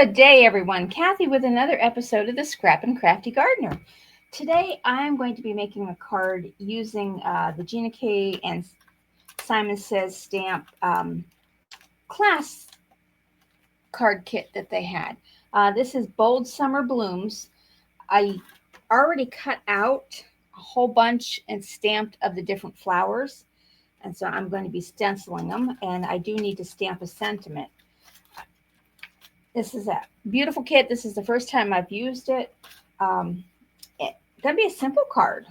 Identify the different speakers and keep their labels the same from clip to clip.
Speaker 1: Good day, everyone. Kathy with another episode of the Scrap and Crafty Gardener. Today, I'm going to be making a card using the GinaK and Simon Says stamp class card kit that they had. This is Bold Summer Blooms. I already cut out a whole bunch and stamped of the different flowers, and so I'm going to be stenciling them, and I do need to stamp a sentiment. This is a beautiful kit. This is the first time I've used it. It's going to be a simple card.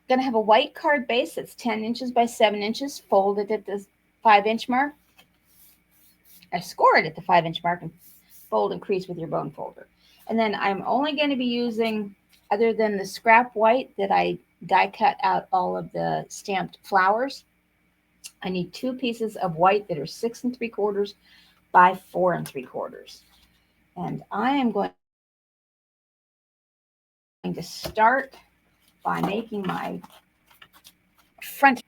Speaker 1: Going to have a white card base that's 10 inches by 7 inches, folded at the 5-inch mark. I score it at the 5-inch mark and fold and crease with your bone folder. And then I'm only going to be using, other than the scrap white that I die cut out all of the stamped flowers, I need 2 pieces of white that are 6 3/4 by 4 3/4. And I am going to start by making my front.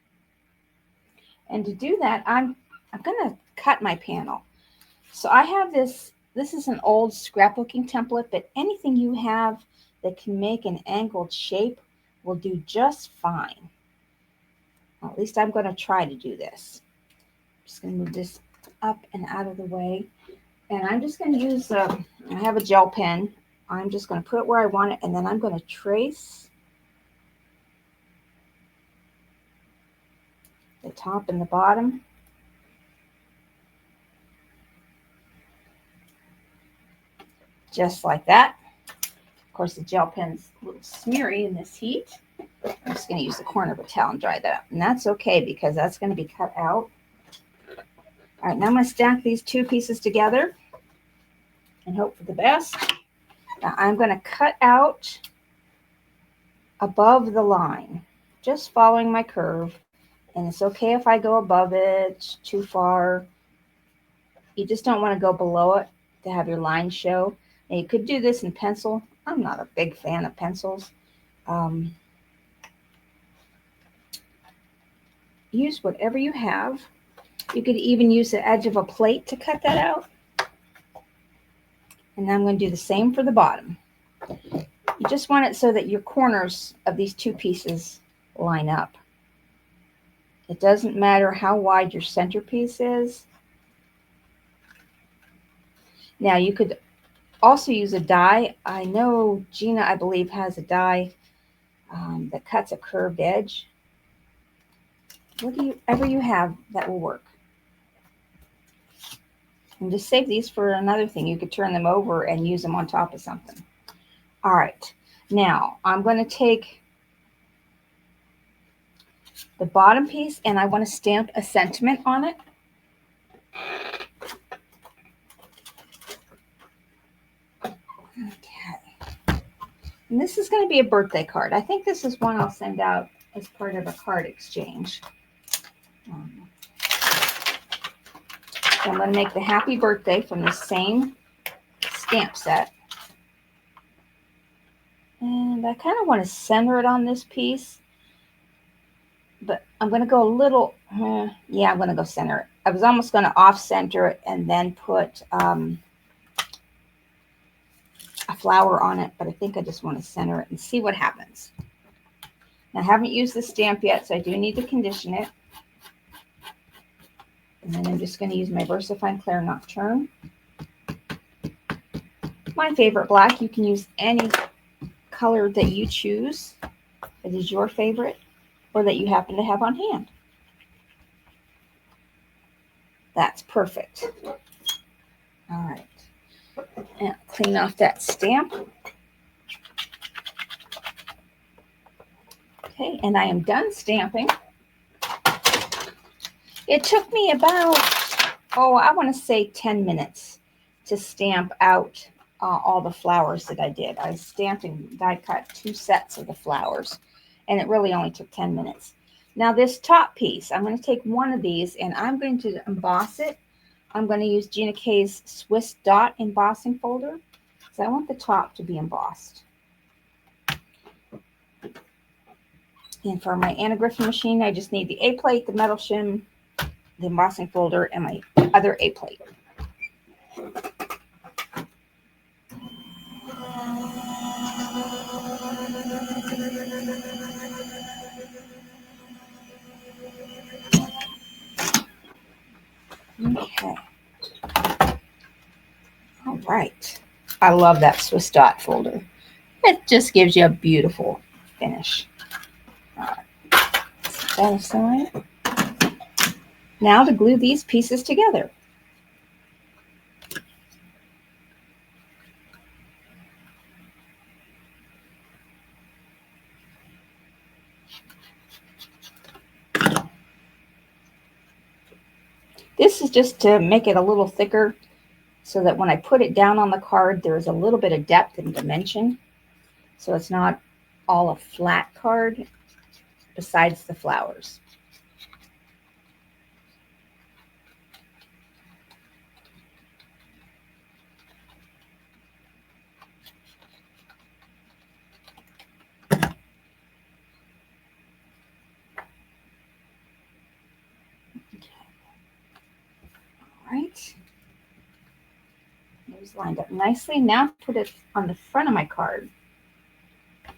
Speaker 1: And to do that, I'm going to cut my panel. So I have this is an old scrapbooking template, but anything you have that can make an angled shape will do just fine. Well, at least I'm going to try to do this. I'm just going to move this up and out of the way. And I'm just going to use, I have a gel pen. I'm just going to put it where I want it, and then I'm going to trace the top and the bottom. Just like that. Of course, the gel pen's a little smeary in this heat. I'm just going to use the corner of a towel and dry that up. And that's okay because that's going to be cut out. All right, now I'm going to stack these 2 pieces together and hope for the best. Now I'm going to cut out above the line, just following my curve. And it's okay if I go above it too far. You just don't want to go below it to have your line show. Now you could do this in pencil. I'm not a big fan of pencils. Use whatever you have. You could even use the edge of a plate to cut that out. And I'm going to do the same for the bottom. You just want it so that your corners of these 2 pieces line up. It doesn't matter how wide your centerpiece is. Now you could also use a die. I know Gina, I believe, has a die that cuts a curved edge. Whatever you have, that will work. And just save these for another thing. You could turn them over and use them on top of something. All right. Now, I'm going to take the bottom piece and I want to stamp a sentiment on it. Okay. And this is going to be a birthday card. I think this is one I'll send out as part of a card exchange. So I'm going to make the happy birthday from the same stamp set. And I kind of want to center it on this piece. But I'm going to go a little, yeah, I'm going to go center it. I was almost going to off-center it and then put a flower on it. But I think I just want to center it and see what happens. Now, I haven't used the stamp yet, so I do need to condition it. And then I'm just going to use my VersaFine Clair Nocturne. My favorite black. You can use any color that you choose that is your favorite or that you happen to have on hand. That's perfect. All right. And clean off that stamp. Okay, and I am done stamping. It took me about, I want to say 10 minutes to stamp out all the flowers that I did. I stamped and die cut 2 sets of the flowers, and it really only took 10 minutes. Now this top piece, I'm going to take one of these and I'm going to emboss it. I'm going to use GinaK's Swiss Dot embossing folder, so I want the top to be embossed. And for my Anna Griffin machine, I just need the A plate, the metal shim, the embossing folder, and my other A plate. Okay. All right. I love that Swiss dot folder. It just gives you a beautiful finish. All right. Set that aside. Now to glue these pieces together. This is just to make it a little thicker so that when I put it down on the card, there's a little bit of depth and dimension. So it's not all a flat card besides the flowers. All right. It was lined up nicely. Now put it on the front of my card.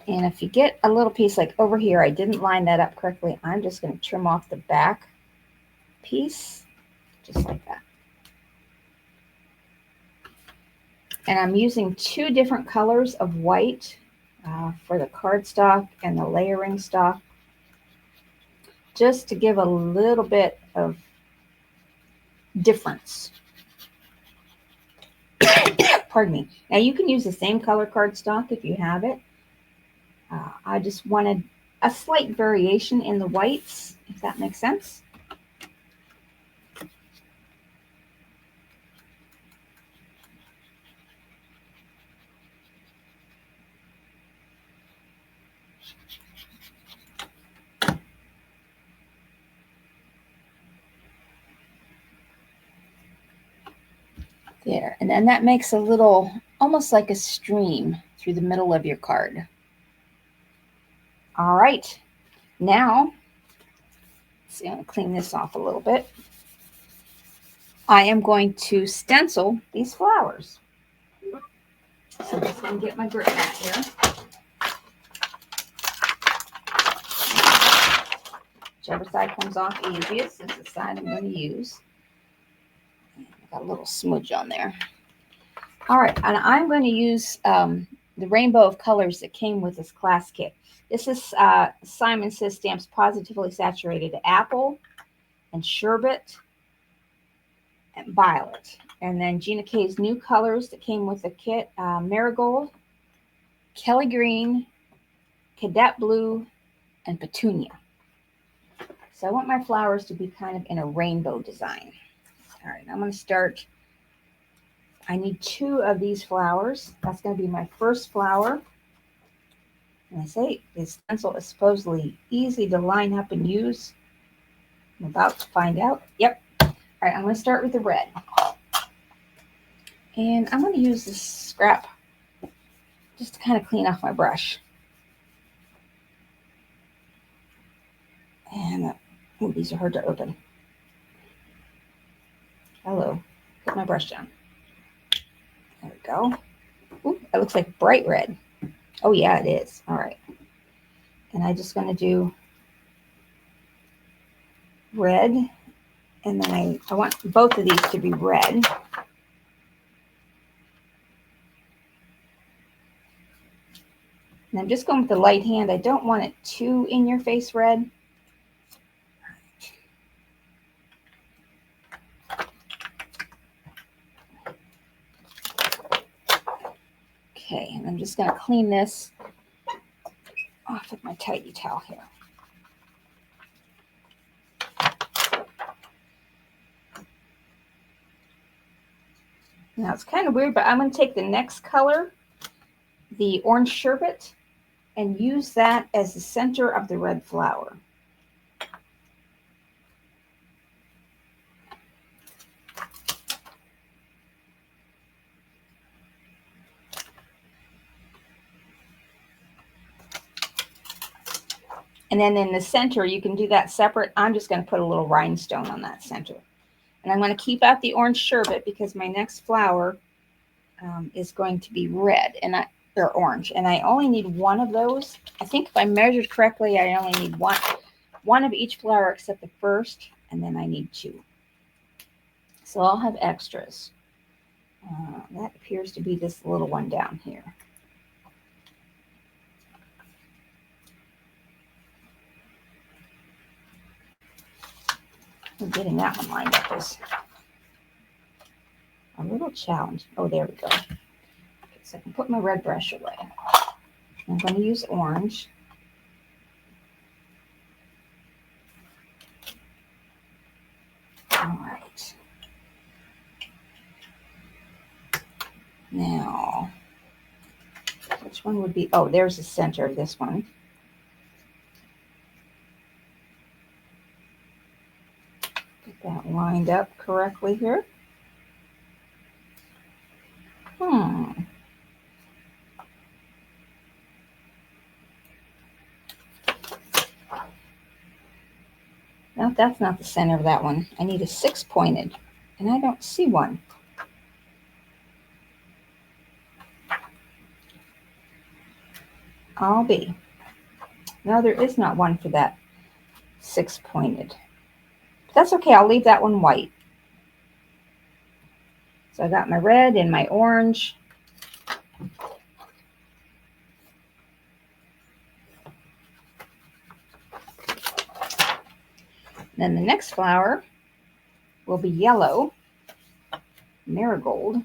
Speaker 1: And if you get a little piece like over here, I didn't line that up correctly. I'm just going to trim off the back piece, just like that. And I'm using two different colors of white for the cardstock and the layering stock, just to give a little bit of difference. Pardon me. Now you can use the same color cardstock if you have it. I just wanted a slight variation in the whites, if that makes sense. There, and then that makes a little, almost like a stream through the middle of your card. All right, now, see, I'm going to clean this off a little bit. I am going to stencil these flowers. So I'm just going to get my grip mat here. Whichever side comes off easiest is the side I'm going to use. Got a little smudge on there. All right, and I'm going to use the rainbow of colors that came with this class kit. This is Simon Says Stamps Positively Saturated Apple and Sherbet and Violet. And then GinaK's new colors that came with the kit, Marigold, Kelly Green, Cadet Blue, and Petunia. So I want my flowers to be kind of in a rainbow design. All right, I'm going to start. I need two of these flowers. That's going to be my first flower. And I say this stencil is supposedly easy to line up and use. I'm about to find out. Yep. All right, I'm going to start with the red. And I'm going to use this scrap just to kind of clean off my brush. And oh, these are hard to open. Hello. Put my brush down. There we go. Ooh, that looks like bright red. Oh, yeah, it is. All right. And I'm just going to do red. And then I want both of these to be red. And I'm just going with the light hand. I don't want it too in your face red. Okay, and I'm just going to clean this off with my tidy towel here. Now it's kind of weird, but I'm going to take the next color, the orange sherbet, and use that as the center of the red flower. And then in the center, you can do that separate. I'm just going to put a little rhinestone on that center. And I'm going to keep out the orange sherbet because my next flower is going to be red. And or orange, and I only need one of those. I think if I measured correctly, I only need one of each flower except the first, and then I need two. So I'll have extras. That appears to be this little one down here. Getting that one lined up is a little challenge. Oh, there we go. Okay, so I can put my red brush away. I'm going to use orange. All right. Now, which one would be? Oh, there's the center of this one. Get that lined up correctly here. No, that's not the center of that one. I need a 6-pointed, and I don't see one. I'll be. No, there is not one for that 6-pointed. But that's okay. I'll leave that one white. So I got my red and my orange. Then the next flower will be yellow, Marigold.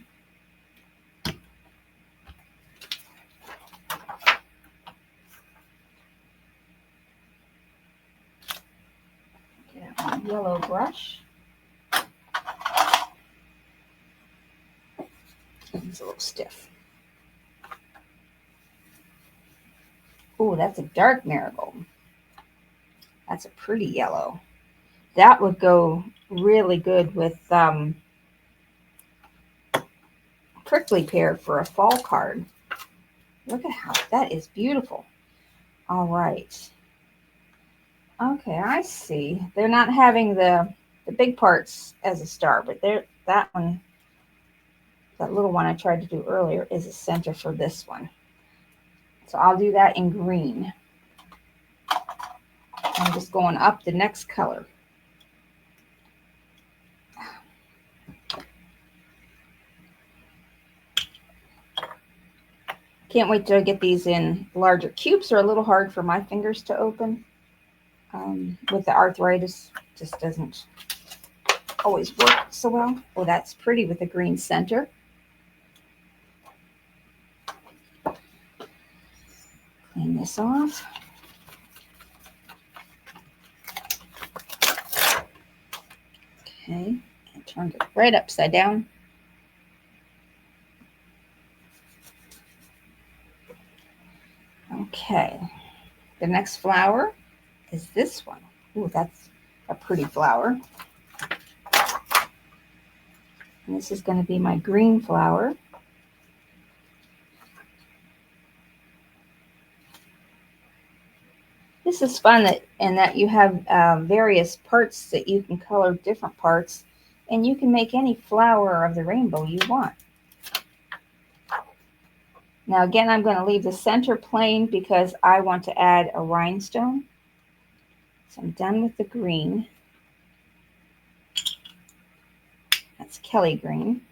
Speaker 1: Get out my yellow brush. It's a little stiff. Oh, that's a dark marigold. That's a pretty yellow. That would go really good with prickly pear for a fall card. Look at how that is beautiful. All right. Okay, I see. They're not having the big parts as a star, but that one, that little one I tried to do earlier, is a center for this one. So I'll do that in green. I'm just going up the next color. Can't wait till I get these in larger cubes. They're a little hard for my fingers to open. With the arthritis, just doesn't always work so well. Oh, that's pretty with a green center. Clean this off. Okay, I turned it right upside down. Okay, the next flower is this one. Ooh, that's a pretty flower. And this is going to be my green flower. This is fun that you have various parts that you can color different parts, and you can make any flower of the rainbow you want. Now again, I'm going to leave the center plain because I want to add a rhinestone. So I'm done with the green. That's Kelly green.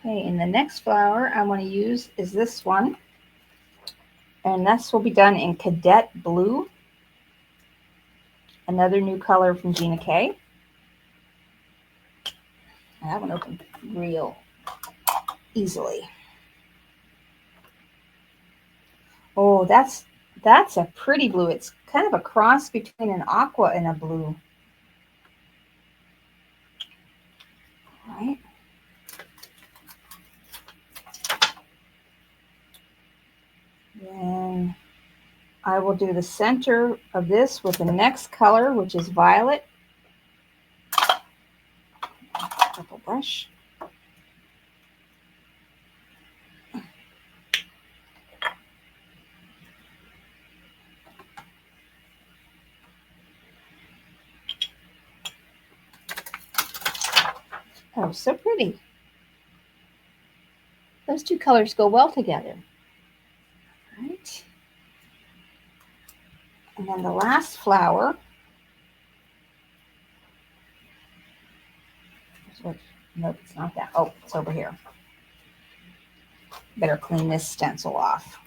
Speaker 1: Okay, and the next flower I want to use is this one. And this will be done in Cadet blue. Another new color from GinaK. That one opened real easily. Oh, that's a pretty blue. It's kind of a cross between an aqua and a blue. All right. Then I will do the center of this with the next color, which is violet. Purple brush. Oh, so pretty. Those two colors go well together. All right. And then the last flower. Nope, it's not that. Oh, it's over here. Better clean this stencil off.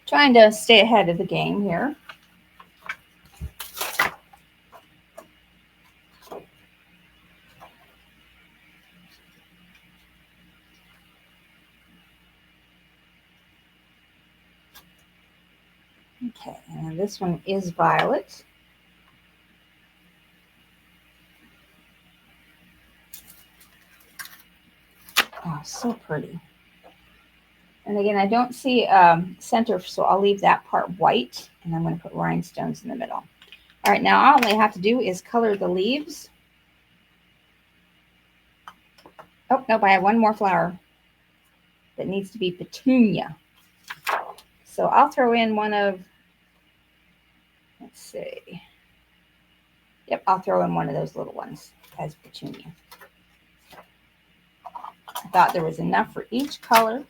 Speaker 1: Trying to stay ahead of the game here. Okay, and this one is violet. Oh, so pretty. And again, I don't see center, so I'll leave that part white, and I'm going to put rhinestones in the middle. All right, now all I have to do is color the leaves. Oh, nope, I have one more flower that needs to be Petunia. So I'll throw in one of, let's see. Yep, I'll throw in one of those little ones as Petunia. I thought there was enough for each color.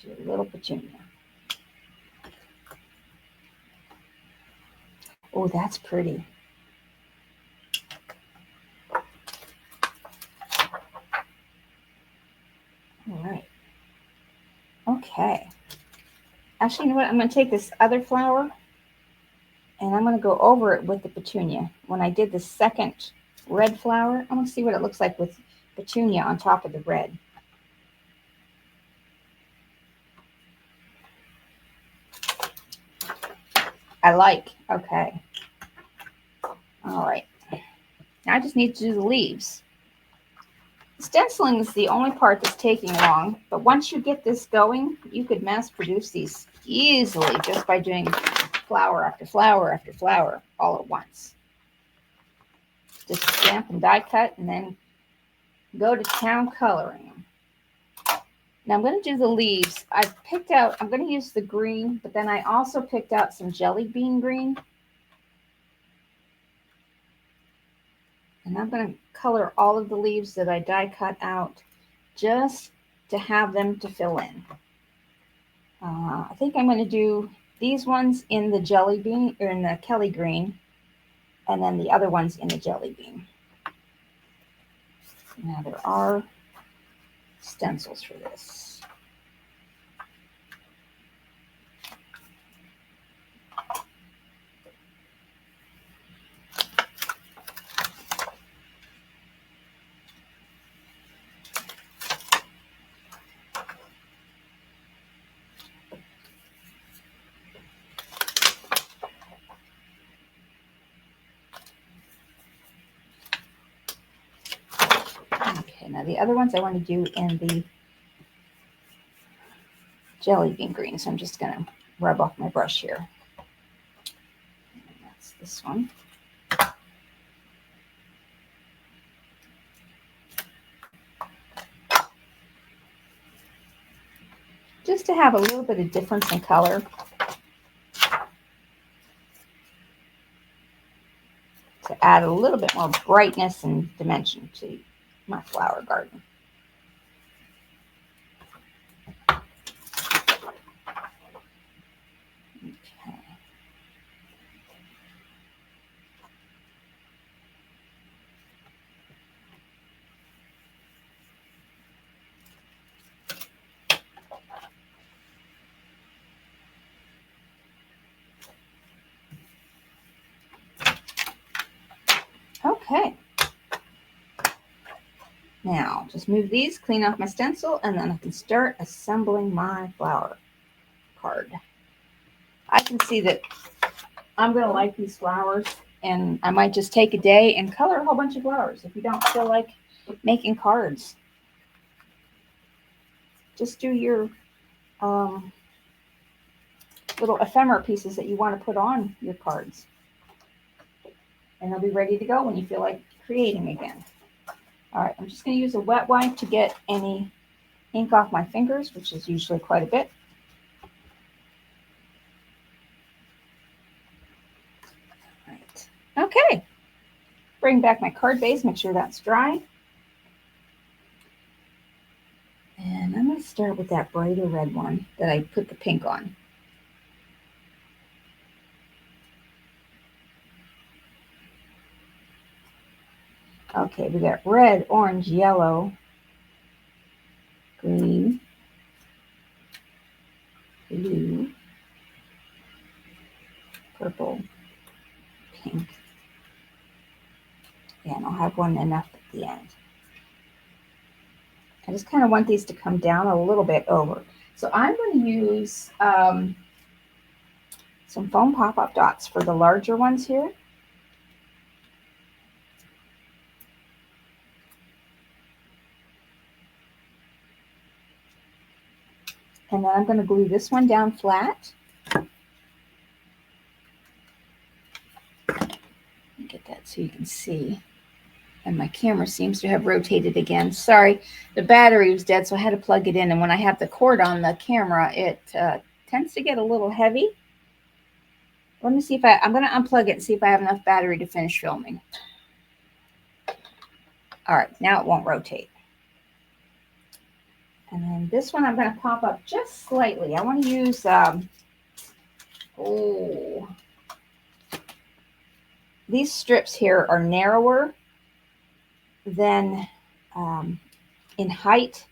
Speaker 1: Do a little Petunia. Oh, that's pretty. All right. Okay. Actually, you know what? I'm going to take this other flower and I'm going to go over it with the Petunia. When I did the second red flower, I want to see what it looks like with Petunia on top of the red. I like. Okay. All right. Now I just need to do the leaves. Stenciling is the only part that's taking long, but once you get this going, you could mass produce these easily just by doing flower after flower after flower all at once. Just stamp and die cut and then go to town coloring them. Now I'm going to do the leaves. I've picked out, I'm going to use the green, but then I also picked out some jelly bean green. And I'm going to color all of the leaves that I die cut out just to have them to fill in. I think I'm going to do these ones in the jelly bean or in the Kelly green, and then the other ones in the jelly bean. Now there are stencils for this. Okay, now the other ones I want to do in the jelly bean green, so I'm just going to rub off my brush here. And that's this one. Just to have a little bit of difference in color. To add a little bit more brightness and dimension to my flower garden. Okay. Okay. Now, just move these, clean off my stencil, and then I can start assembling my flower card. I can see that I'm going to like these flowers, and I might just take a day and color a whole bunch of flowers if you don't feel like making cards. Just do your little ephemera pieces that you want to put on your cards. And they'll be ready to go when you feel like creating again. All right, I'm just going to use a wet wipe to get any ink off my fingers, which is usually quite a bit. All right. Okay, bring back my card base, make sure that's dry. And I'm going to start with that brighter red one that I put the pink on. Okay, we got red, orange, yellow, green, blue, purple, pink. Yeah, and I'll have one enough at the end. I just kind of want these to come down a little bit over. So I'm going to use some foam pop-up dots for the larger ones here. And then I'm going to glue this one down flat. Get that so you can see. And my camera seems to have rotated again. Sorry, the battery was dead, so I had to plug it in. And when I have the cord on the camera, it tends to get a little heavy. Let me see if I'm going to unplug it and see if I have enough battery to finish filming. All right, now it won't rotate. And then this one I'm going to pop up just slightly. I want to use, these strips here are narrower than in height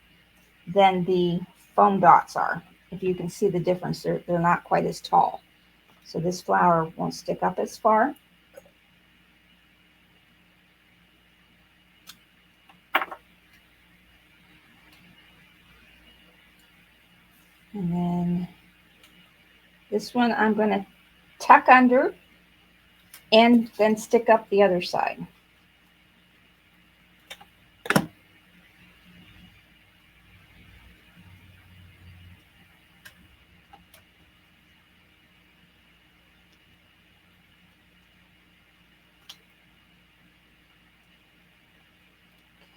Speaker 1: than the foam dots are. If you can see the difference, they're not quite as tall. So this flower won't stick up as far. And then this one I'm going to tuck under and then stick up the other side.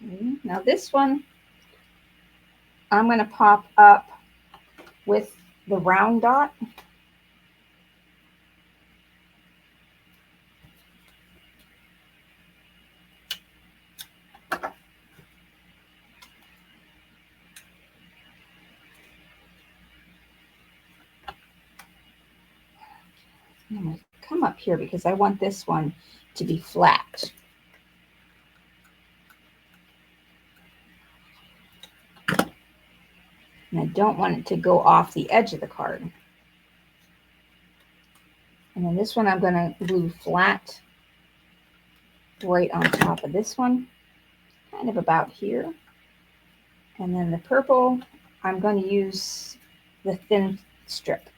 Speaker 1: Okay. Now this one I'm going to pop up with the round dot. I'm going to come up here because I want this one to be flat. And I don't want it to go off the edge of the card. And then this one I'm going to glue flat right on top of this one, kind of about here. And then the purple, I'm going to use the thin strip.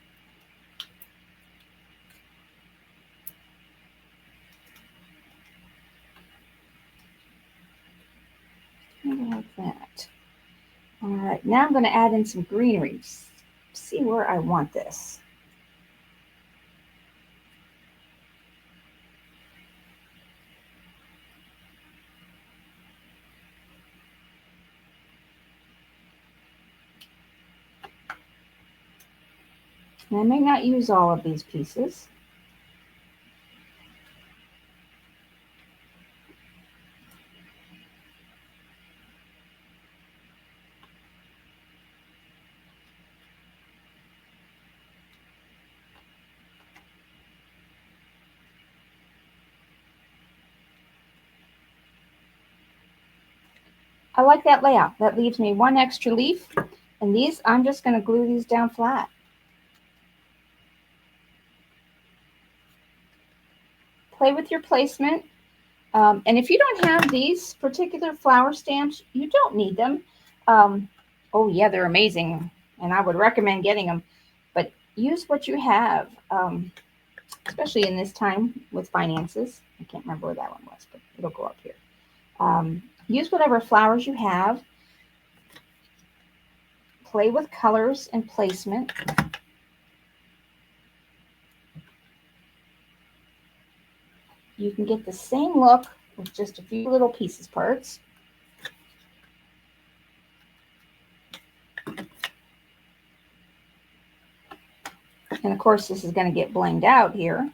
Speaker 1: Like that. All right, now I'm going to add in some greenery. See where I want this. And I may not use all of these pieces. I like that layout. That leaves me one extra leaf. And these, I'm just going to glue these down flat. Play with your placement. And if you don't have these particular flower stamps, you don't need them. Oh yeah, they're amazing. And I would recommend getting them. But use what you have, especially in this time with finances. I can't remember where that one was, but it'll go up here. Use whatever flowers you have. Play with colors and placement. You can get the same look with just a few little pieces parts. And of course, this is going to get blinged out here.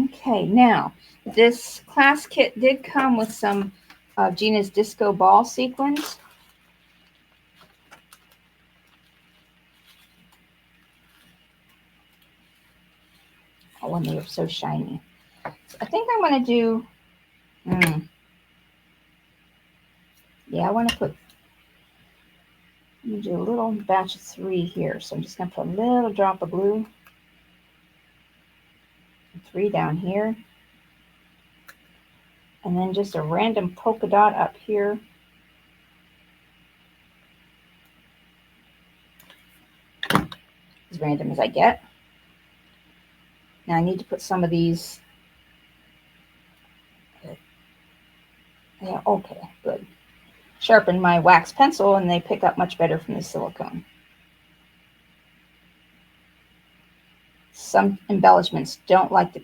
Speaker 1: Okay, now this class kit did come with some of Gina's disco ball sequins. Oh, and they are so shiny. So I think I'm going to do, yeah, I want to do a little batch of 3 here. So I'm just going to put a little drop of glue. 3 down here. And then just a random polka dot up here. As random as I get. Now I need to put some of these. Yeah, okay, good. Sharpen my wax pencil and they pick up much better from the silicone. Some embellishments don't like to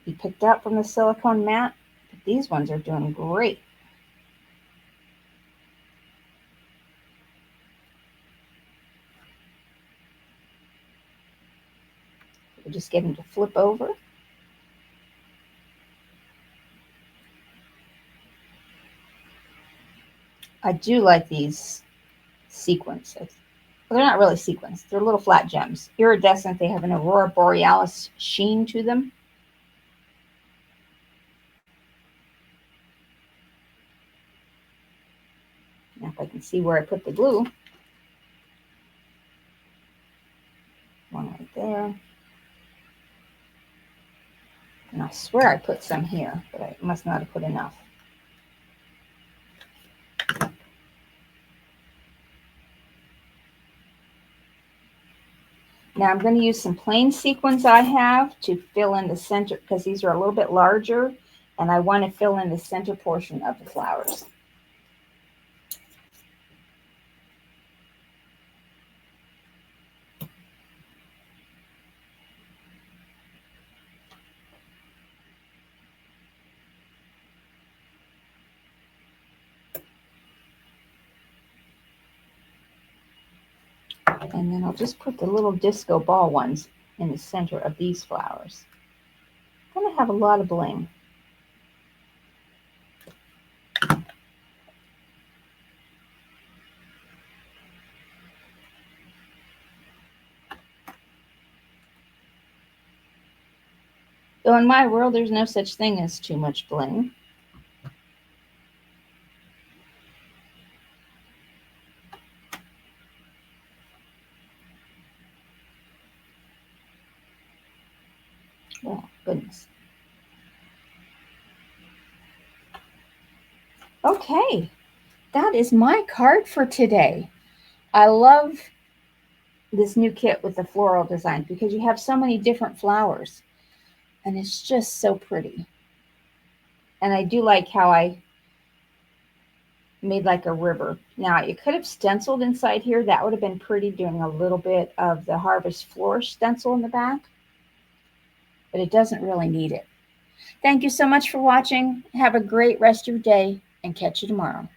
Speaker 1: be picked up from the silicone mat, but these ones are doing great. We'll just get them to flip over. I do like these sequins. Well, they're not really sequins. They're little flat gems. Iridescent. They have an aurora borealis sheen to them. Now if I can see where I put the glue. One right there. And I swear I put some here, but I must not have put enough. Now I'm going to use some plain sequins I have to fill in the center, because these are a little bit larger, and I want to fill in the center portion of the flowers. And then I'll just put the little disco ball ones in the center of these flowers. I'm going to have a lot of bling. Though in my world, there's no such thing as too much bling. Oh, goodness. Okay, that is my card for today. I love this new kit with the floral design because you have so many different flowers and it's just so pretty. And I do like how I made like a river. Now you could have stenciled inside here. That would have been pretty, doing a little bit of the Harvest Flourish stencil in the back, but it doesn't really need it. Thank you so much for watching. Have a great rest of your day and catch you tomorrow.